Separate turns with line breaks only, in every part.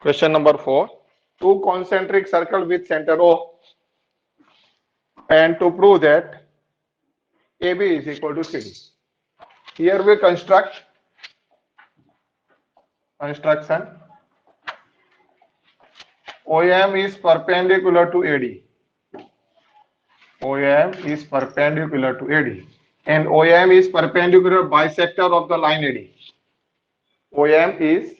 Question number 4. Two concentric circle with center O, and to prove that AB is equal to CD. Here we construction. OM is perpendicular to AD. OM is perpendicular to AD. And OM is perpendicular bisector of the line AD. OM is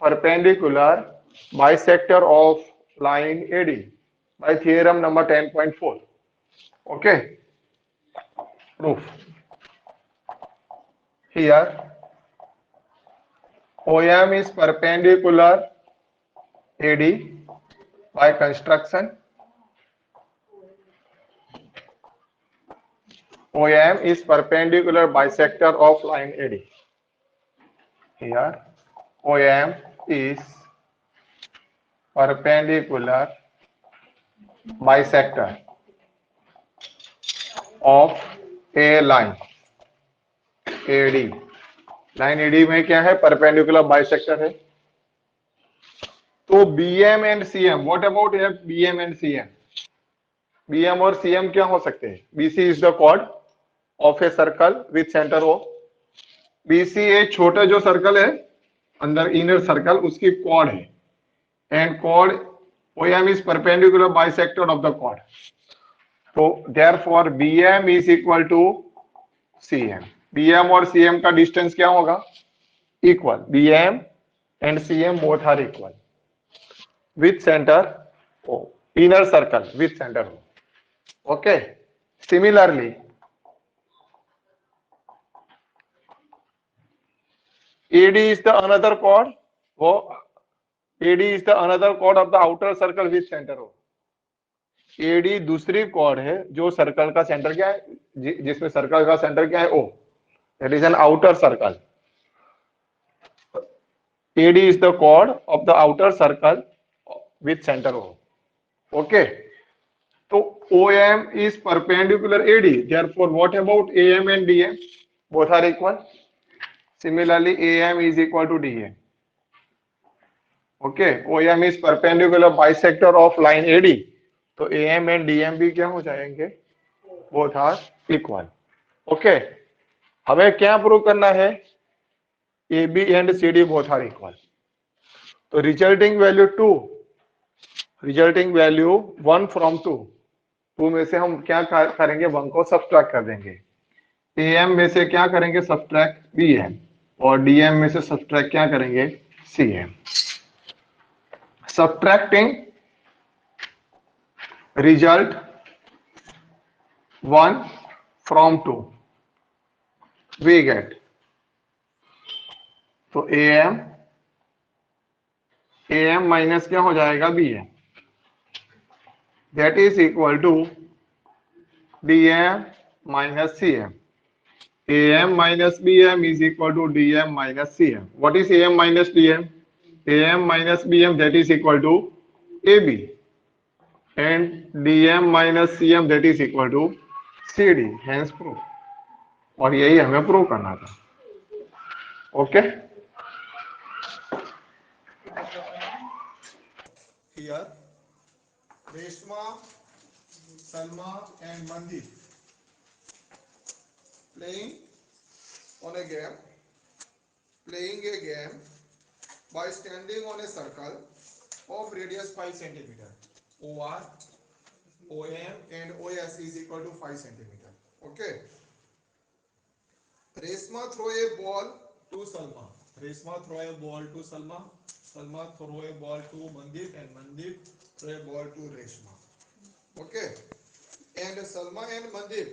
perpendicular bisector of line AD by theorem number 10.4. Okay. Proof. Here OM is perpendicular AD by construction. OM is perpendicular bisector of line AD. Here OM is perpendicular bisector of a line AD. Line A D क्या है? Perpendicular bisector है. तो BM and CM, what about here BM and CM? BM और CM क्या हो सकते हैं? BC is the chord of a circle with centre O. BC एक छोटा जो सर्कल है अंदर इनर सर्कल, उसकी कॉर्ड है. And chord OM is perpendicular bisector of the chord. तो therefore BM is equal to CM. BM और CM का डिस्टेंस क्या होगा? Equal. BM and CM both are equal with centre O, inner circle with centre O. Okay. Similarly AD is the another chord. वो AD is the another chord of the outer circle with center O. AD दूसरी chord है जो circle का centre क्या है, जिसमें circle का centre क्या है? O. That is an outer circle. AD is the chord of the outer circle with center O. Okay. So OM is perpendicular AD. Therefore, what about AM and DM? Both are equal. Similarly, AM is equal to DM. Okay. OM is perpendicular bisector of line AD. तो AM and DM भी क्या हो जाएंगे? Both are equal. Okay. हमें क्या prove करना है? AB and CD both are equal. तो resulting value 2, resulting value 1 from 2 में से हम क्या करेंगे? 1 को सब्ट्रैक्ट कर देंगे. AM में से क्या करेंगे? Subtract BM. और DM में से सब्ट्रैक्ट क्या करेंगे? CM. Subtracting result 1 from 2 we get. तो AM माइनस क्या हो जाएगा? BM. That is equal to DM minus CM. AM minus BM is equal to DM minus CM. What is AM minus BM? AM minus BM, that is equal to AB. And DM minus CM, that is equal to CD. Hence proof. और यही हमें prove करना था. Okay. Here, Reshma, Salma and Mandeep playing a game by standing on a circle of radius 5 centimeter. OR, OM and OS is equal to 5 centimeter. Okay. Reshma throw a ball to Salma. Reshma throw a ball to Salma. Salma throw a ball to Mandeep and Mandeep throw a ball to Reshma. Okay. And Salma and Mandeep,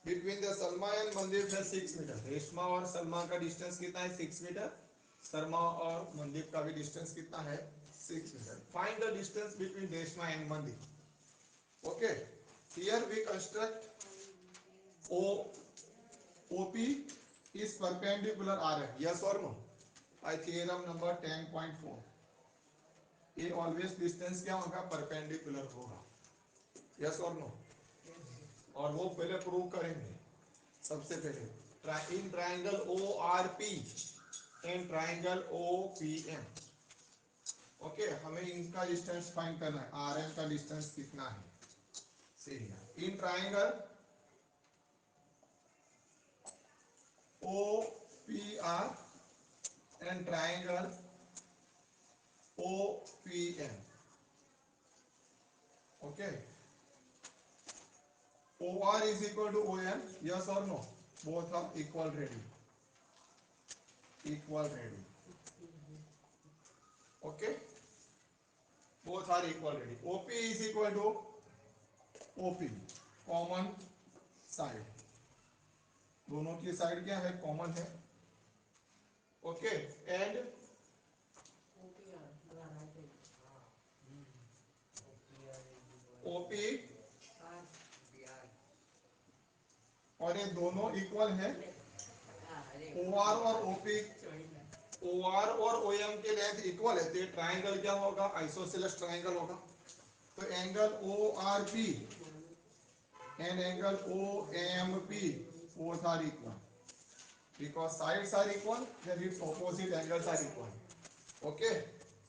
between the Salma and Mandeep है 6 metre. Reshma और सलमा का distance कितना है? 6 metre. Sharma और मनदीप का भी distance कितना है? 6 metre. Find the distance between Reshma and Mandeep. Okay. Here we construct OP is perpendicular RF. Yes or no? By theorem number 10.4. ये always distance क्या होगा? perpendicular होगा. Yes or no? और वो पहले प्रूव करेंगे. सबसे पहले in triangle ORP and triangle OPM, okay, हमें इनका डिस्टेंस फाइंड करना है, आर एम का डिस्टेंस कितना है in triangle O P R and triangle O P M. Okay, O R is equal to O M, yes or no? Both are equal radii, equal radii. Okay, both are equal ready. OP is equal to OP, common side, दोनों की side क्या है, common है. Okay, and OP और ये दोनों equal है. OR और OP, OR और OM के लेंथ इक्वल है, तो ये ट्राइंगल क्या होगा, आइसोसेलेस ट्राइंगल होगा. तो angle ORP and angle OMP both are equal. Because sides are equal, then its opposite angles are equal. Okay,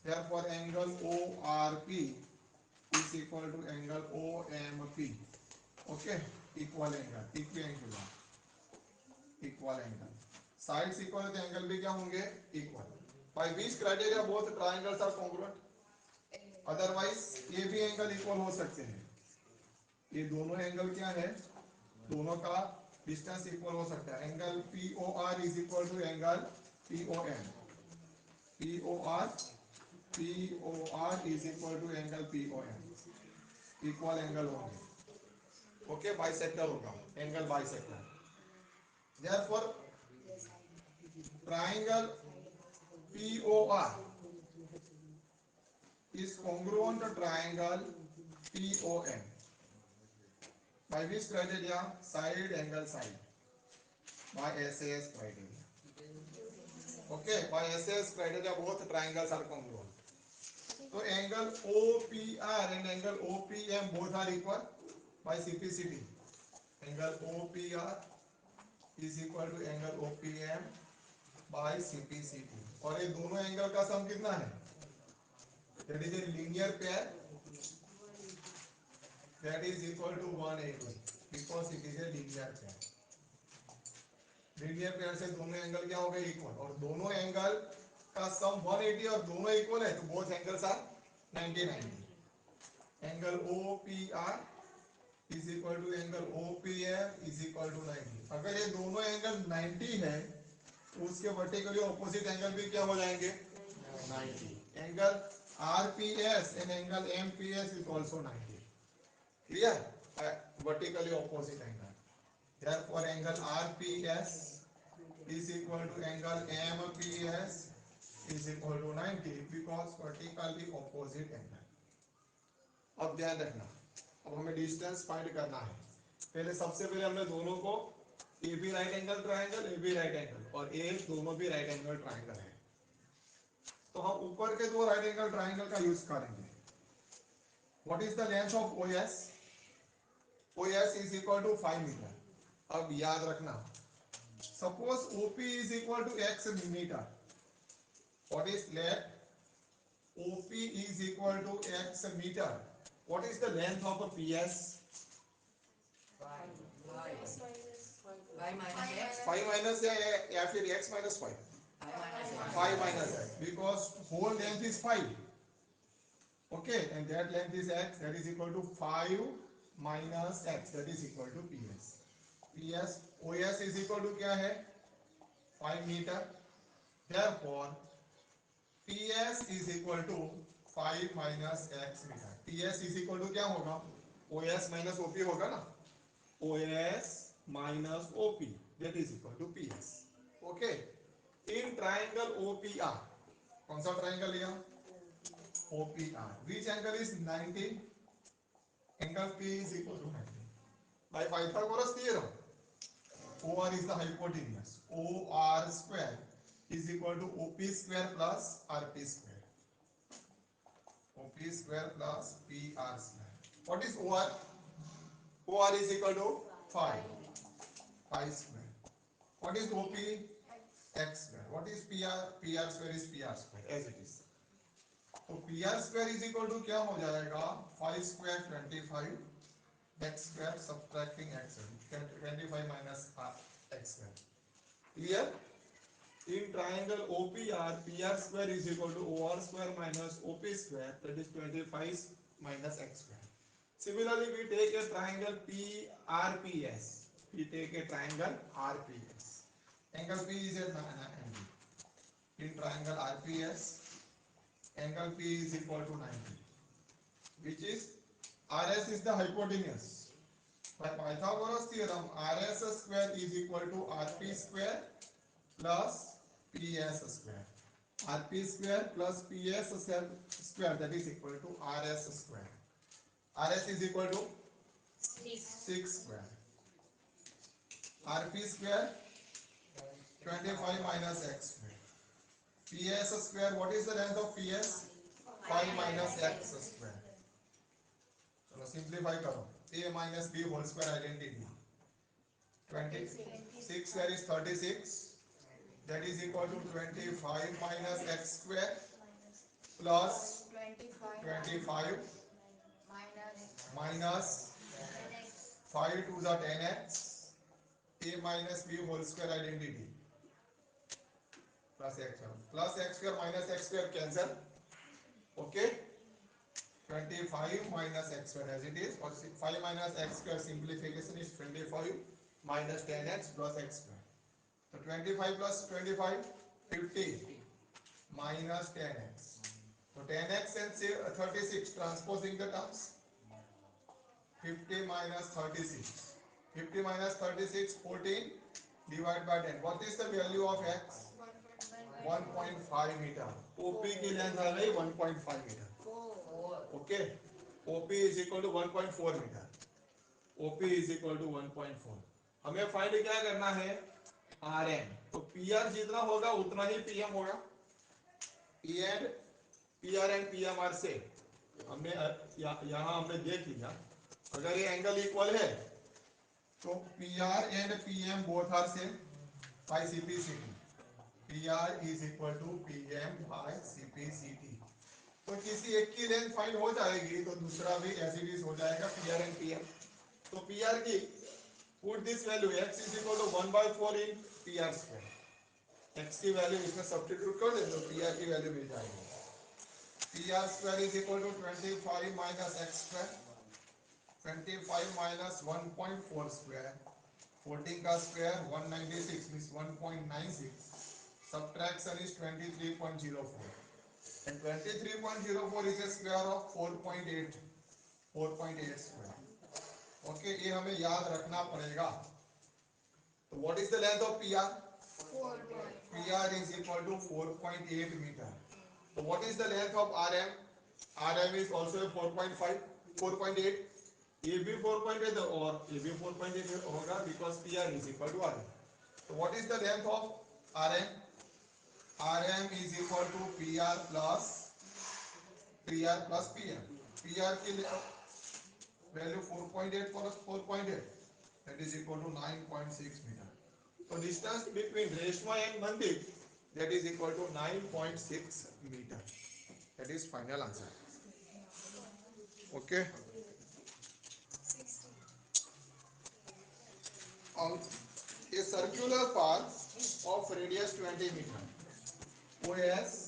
therefore angle ORP is equal to angle OMP. Okay, equal angle, equiangular, equal angle. Sides equal तो angle भी क्या होंगे, equal. By which criteria both triangles are congruent? Otherwise ये भी angle equal हो सकते हैं. ये दोनों एंगल क्या है, दोनों का डिस्टेंस इक्वल हो सकता है. Angle P O R is equal to angle P O M, P O R, P O R is equal to angle P O M, equal angle होंगे. ओके, बाइसेक्टर होगा, angle bisector. Therefore triangle P O R is congruent to triangle P O M. By which criteria? Side angle side. By SAS criteria. Okay, by SAS criteria both triangles are congruent. So angle OPR and angle OPM both are equal by CPCT. Angle OPR is equal to angle OPM by CPCT. और ये दोनों angle का सम कितना है? That is a linear pair. That is equal to 180 because it is a linear pair. Linear pair से दोनों angle क्या हो गए, इक्वल. और दोनों एंगल का सम 180 और दोनों इक्वल है, तो both angles are 90 90. Angle OPR is equal to angle OPM is equal to 90. अगर ये दोनों एंगल 90 है तो उसके वर्टिकली ऑपोजिट एंगल भी क्या हो जाएंगे, 90. Angle RPS and angle MPS is also 90. Clear, vertically opposite angle. Therefore angle RPS is equal to angle MPS is equal to 90 because vertically opposite angle. अब ध्यान रखना, अब हमें डिस्टेंस फाइंड करना है. पहले सबसे पहले हमने दोनों को ए भी राइट एंगल ट्राइंगल, ए भी राइट एंगल और ए दोनों भी राइट एंगल ट्राइंगल है, तो हम ऊपर के दो राइट एंगल ट्राइंगल का यूज करेंगे. What is the length of OS? OS is equal to 5 metre. अब याद रखना, suppose OP is equal to x meter. What is let OP is equal to x meter? What is the length of a PS? 5 minus या फिर x minus 5? 5 minus x, because whole length is 5. Okay, and that length is x, that is equal to 5 minus x, that is equal to PS. PS OS is equal to क्या है, 5 metre. Therefore PS is equal to 5 minus x metre. PS is equal to क्या होगा, OS minus OP होगा ना, OS minus OP, that is equal to PS. Okay, in triangle OPR, कौन सा triangle लिया, OPR, which angle is 90? Angle P is equal to 90. By Pythagoras theorem, OR is the hypotenuse. OR square is equal to OP square plus RP square. OP square plus PR square. What is OR? OR is equal to 5. 5 square. What is OP? X square. What is PR? PR square is PR square as it is. तो P R square is equal to क्या हो जाएगा, 5 square 25 x square subtracting x 25 minus x square. Clear? In triangle OPR, PR square is equal to OR square minus OP square, that is 25 minus x square. Similarly, we take a triangle PRPS. We take a triangle RPS. Angle P is at 90. In triangle RPS, angle P is equal to 90, which is RS is the hypotenuse. By Pythagoras theorem, RS square is equal to RP square plus PS square. RP square plus PS square, that is equal to RS square. RS is equal to 6 square. RP square 25 minus x square. PS square, what is the length of PS? 5 minus x square. चलो simplify करो, a minus b whole square identity. 26 square is 36. That is equal to 25 minus x square plus 25 minus 5 to the 10x, a minus b whole square identity, plus x square minus x square cancel. Okay, 25 minus x square as it is, or 5 minus x square simplification is 25 minus 10x plus x square. So 25 plus 25, 50 minus 10x. So 10x and say 36, transposing the terms. 50 minus 36. 50 minus 36, 14 divided by 10. What is the value of x? 1.5 meter. OP की length आ गई 1.5 metre. Okay. OP is equal to 1.4 metre. OP is equal to 1.4. हमें find क्या करना है? RM. तो PR जितना होगा उतना ही PM होगा. PR and PM are same. हमने यहाँ हमने देख लिया, अगर ये एंगल इक्वल है तो PR and PM both are same by CPCT. PR is equal to PM by CPCT. तो किसी एक की लेंथ फाइंड हो जाएगी तो दूसरा भी एज इट इज हो जाएगा PR and PM. तो PR की put this value x is equal to 1/4 in PR square. x की वैल्यू इसमें सब्स्टिट्यूट कर दे तो PR की वैल्यू मिल जाएगी. PR square is equal to 25 minus x square. 25 minus 1.4 square. 14 का square 196 means 1.96. Subtraction is 23.04. And 23.04 is a square of 4.8. 4.8 square. Okay, ये हमें याद रखना पड़ेगा. So what is the length of PR? PR is equal to 4.8 meter. So what is the length of RM? RM is also 4.5, 4.8. AB 4.8 or AB 4.8 होगा because PR is equal to RM. So what is the length of RM? RM is equal to PR plus PM. PR की value 4.8 plus 4.8, that is equal to 9.6 meter. So distance between Reshma and Mandeep, that is equal to 9.6 meter. That is final answer. Okay. On a circular path of radius 20 meter, OS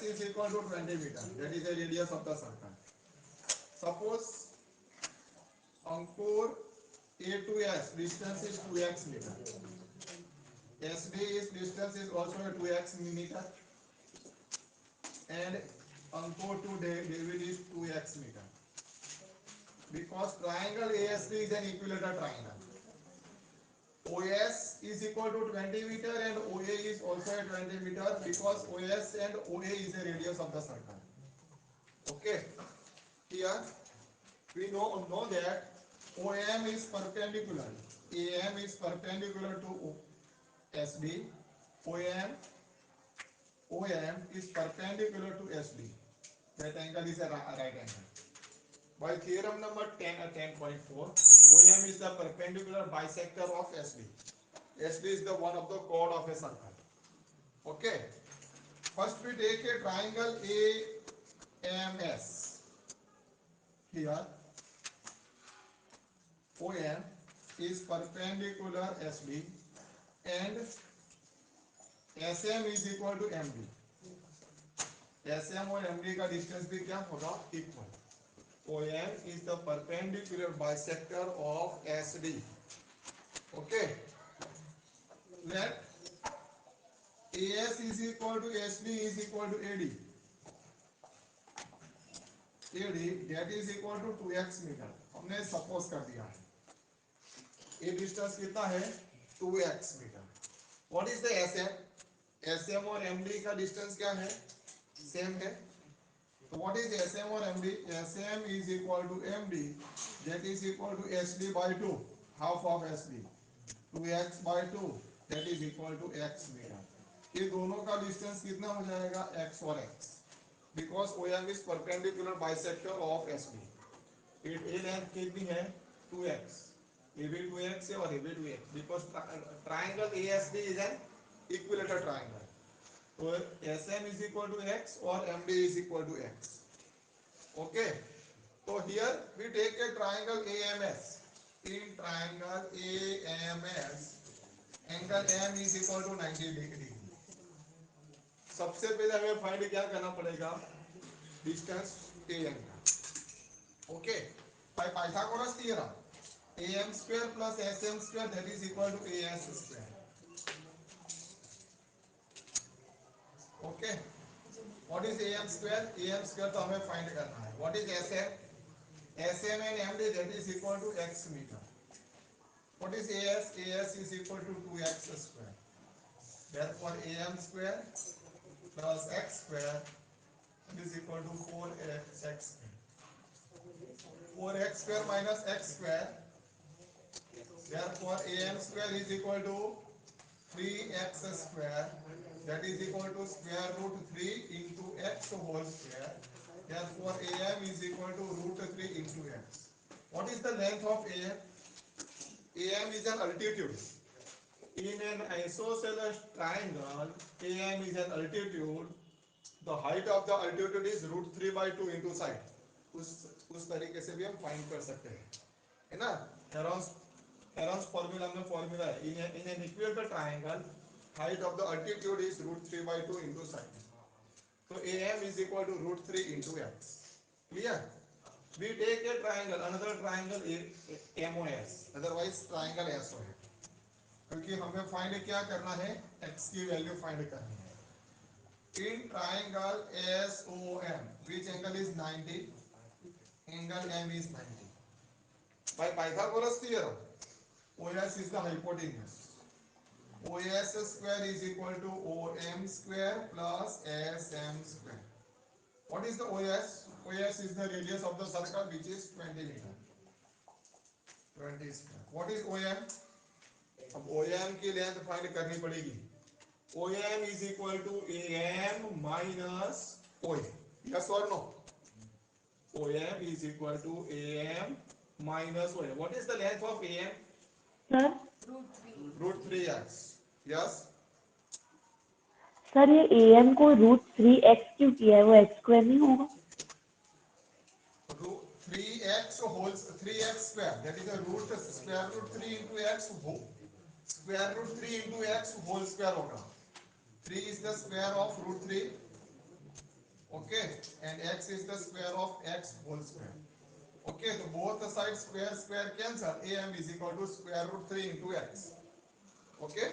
is equal to 20 meter. That is the radius of the circle. Suppose Ankur A to S distance is 2x meter. SD is distance is also a 2x meter. And Ankur to David is 2x meter. Because triangle ASD is an equilateral triangle. OS is equal to 20 meter and OA is also a 20 meter because OS and OA is a radius of the circle. Okay. Here we know that OM is perpendicular. AM is perpendicular to SD. OM is perpendicular to SD. That angle is a right angle. By theorem number 10 or 10.4, OM is the perpendicular bisector of SD. SD is the one of the chord of a circle. Okay. First we take a triangle AMS. Here OM is perpendicular SD and SM is equal to MD. SM और MD का distance भी क्या होगा? Equal. OM is the perpendicular bisector of SD. Okay. Let AS is equal to SD is equal to AD. AD that is equal to 2x metre. हमने suppose कर दिया है. ये डिस्टेंस कितना है? 2x metre. What is the SM? SM और MD का distance क्या है? सेम है. So what is SM or MD? SM is equal to MD, that is equal to SD by 2, half of SD. 2x by 2, that is equal to x metre. ये दोनों का distance कितना हो जाएगा? x और x. Because OM is perpendicular bisector of SD. ये length कितनी है? 2x. ये भी 2x है और ये भी 2x. Because triangle ASD is an equilateral triangle. तो SM is equal to x और MD is equal to x. Okay. So here we take a triangle AMS. In triangle AMS, angle M is equal to 90 degree. सबसे पहले हमें find क्या करना पड़ेगा? Distance AM का. Okay. By Pythagoras theorem, AM square plus SM square that is equal to AS square. Okay. What is AM square? AM square तो हमें find करना है. What is SM? SM and MD that is equal to x meter. What is AS? AS is equal to 2x square. Therefore AM square plus x square is equal to 4x square. 4x square minus x square. Therefore AM square is equal to 3x square. That is equal to square root 3 into x whole square. Therefore AM is equal to root 3 into x. What is the length of AM? AM is an altitude. In an isosceles triangle, AM is an altitude. The height of the altitude is root 3 by 2 into side. उस तरीके से भी हम find कर सकते हैं, है ना? हेरॉन्स फॉर्मूला में फॉर्मूला है. In an equilateral triangle, height of the altitude is root 3 by 2 into side. So AM is equal to root 3 into x. Clear? We take a triangle, another triangle MOS, otherwise triangle SOS. क्योंकि हमें find क्या करना है? x की value find करनी है. In triangle SOM, which angle is 90? Angle M is 90. By Pythagoras theorem, OS is the hypotenuse. OS square is equal to OM square plus SM square. What is the OS? OS is the radius of the circle, which is 20 meter. 20 square. What is OM? अब OM की length find करनी पड़ेगी. OM is equal to AM minus OA. Yes or no? OM is equal to AM minus OA. What is the length of AM?
Sir
Root 3x. Yes.
Sir ये AM को √3x क्यों किया है? वो x square नहीं होगा?
3x whole 3x square, that is a root square root 3 into x whole square root 3 into x whole square होगा. 3 is the square of root 3. Okay. And x is the square of x whole square. Okay. So both the sides square cancel. AM is equal to square root 3 into x. Okay.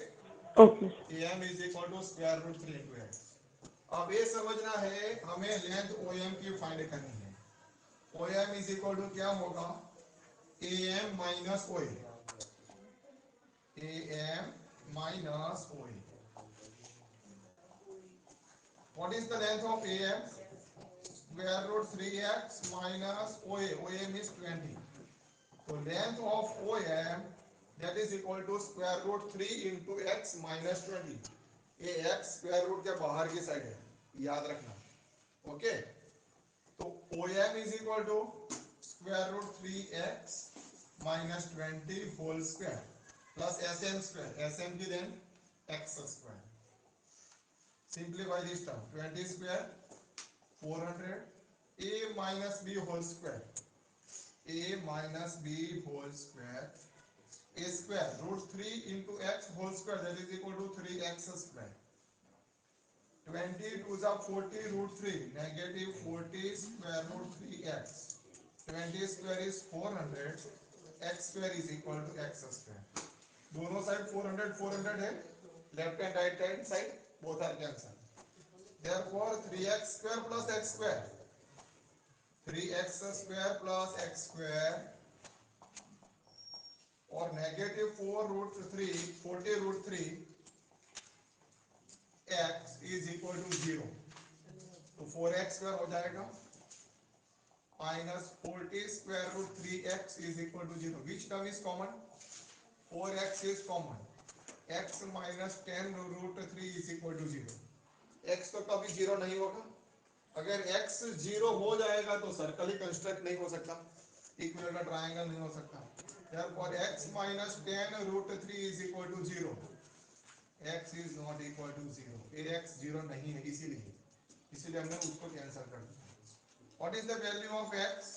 Okay.
AM is equal to square root 3 into x. अब ये समझना है हमें length OM की find करनी है. OM is equal to क्या होगा? AM minus OA. AM minus OA. What is the length of AM? Square root 3x minus OA. OM is 20. So length of OM, that is equal to square root 3 into x minus 20. ये x square root के बाहर की side है, याद रखना. Okay. तो OM is equal to square root 3x minus 20 whole square plus sm square, sm की then x square. Simplify this term. 20 square 400, a minus b whole square, a minus b whole square, a square root 3 into x whole square, that is equal to 3x square. 20 2s are 40 root 3, negative 40 square root 3x. 20 square is 400, x square is equal to x square. दोनों side 400 400 है, left and right hand side both are cancel. Therefore 3x square plus x square, 3x square plus x square और negative 4 root 3 40 root 3 x is equal to 0. तो 4x square हो जाएगा minus 40 square root 3x is equal to 0. Which term is common? 4x is common. x minus 10 root 3 is equal to 0. x तो कभी 0 नहीं होगा. अगर x 0 हो जाएगा तो सर्कल ही कंस्ट्रक्ट नहीं हो सकता, इक्विलेटरल ट्रायंगल नहीं हो सकता. Therefore x minus 10 root 3 is equal to 0. x is not equal to 0. ये x 0 नहीं है, इसीलिए हमने उसको कैंसिल कर दिया. What is the value of x?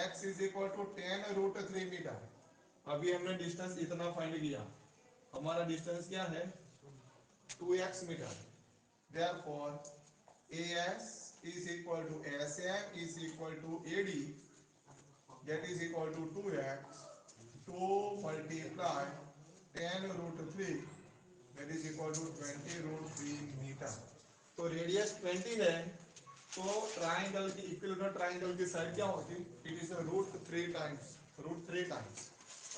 x is equal to 10 root 3 metre. अभी हमने डिस्टेंस इतना फाइंड किया, हमारा डिस्टेंस क्या है 2x metre. Therefore as is equal to sm is equal to ad, that is equal to 2x 2 multiply 10 root 3, that is equal to 20 root 3 metre. तो radius 20 है, तो ट्राइंगल की इक्विलेटरल ट्राइंगल की side क्या होती है? It is root 3 times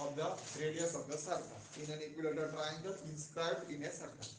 of the radius of the circle in an equilateral triangle inscribed in a circle.